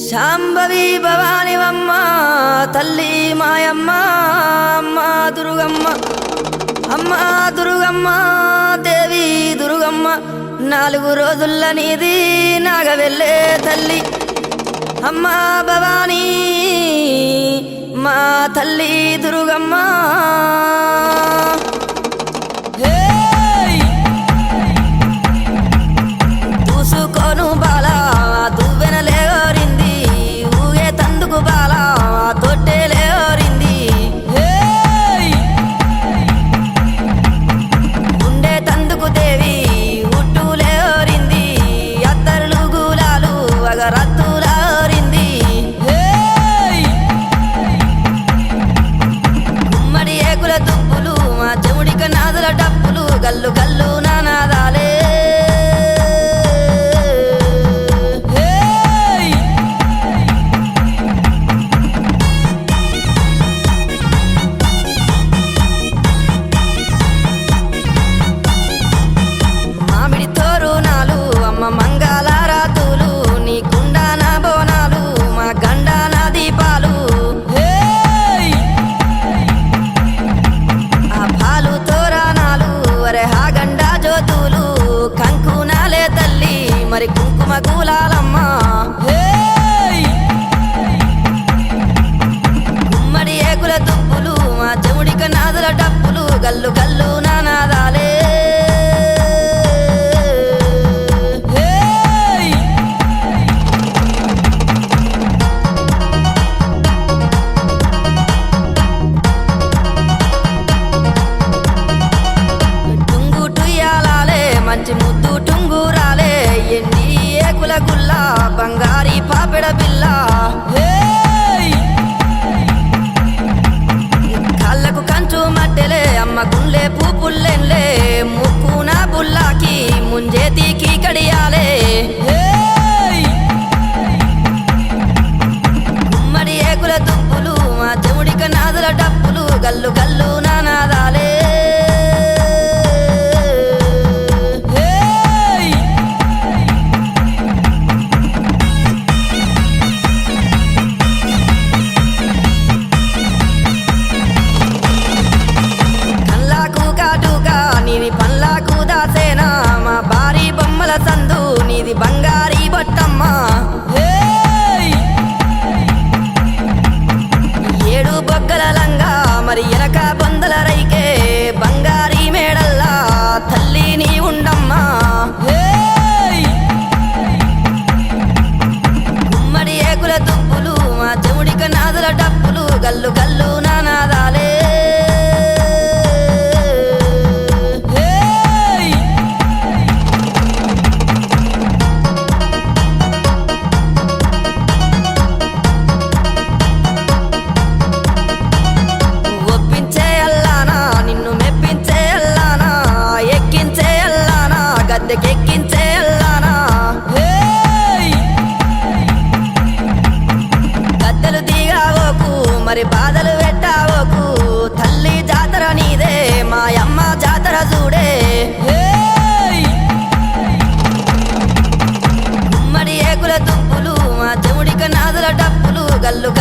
శాంభవి భవానివమ్మ తల్లి మాయమ్మ అమ్మ దుర్గమ్మ అమ్మ దుర్గమ్మ దేవి దుర్గమ్మ 4 రోజుల నీది నాగవెల్లే తల్లి అమ్మ భవాని మా తల్లి దుర్గమ్మ చూసుకోను బాలా దువ్వెన లేవరింది ఊగే తందుకు బాలా తొట్టె లేవరింది ఉండే తందుకు దేవి ఉట్టు లేవరింది అత్తరులు గులాలు అగరత్తులారింది గుమ్మడి ఏకుల దుప్పులు మా చెవుడిక నాదుల డప్పులు గల్లు గల్లు నానాదాలే మంగళారాతులు నీ కుండాన బోనాలు మా గండాన దీపాలు ఆ పాలు తోరణాలు అరే హా గండా జ్యోతులు కంకునాలే తల్లి మరి కుంకుమ గులాలమ్మ గుమ్మడి ఏకుల దుప్పులు మా చెవుడిక నాదుల డప్పులు గల్లు గల్లు నానాదాలే మంచి ముద్దు టుంగురాలే ఎండి ఏకుల గుల్ల బంగారీ పాపెడ బిల్ల కళ్ళకు కంచు మట్టెలే అమ్మ గుండె పూపుల్లెన్లే ముక్కున బుల్లాకి ముంజేతికి కడియాలే గుమ్మడి ఏకుల దుప్పులు మా చెవుడిక నాదుల డప్పులు గల్లు గల్లు నానాదాలే నీది పల్లాకు దాసేనా మా భారీ బొమ్మల సందు నీది బంగారీ బొట్టమ్మ 7 బొగ్గల లంగా మరి ఎనక బొందల రైకే బంగారీ మేడల్లా తల్లి నీ ఉండమ్మా గుమ్మడి ఏకుల దుప్పులు మా చెవుడిక నాదుల డప్పులు గల్లు గల్లు నానాదాలే ఎక్కించే అల్లానా గద్దెలు దిగావోకు మరి బాధలు పెట్టావోకు తల్లి జాతర నీదే మాయమ్మ జాతర చూడే గుమ్మడి ఏకుల దుప్పులు మా చెవుడిక నాదుల డప్పులు గల్లు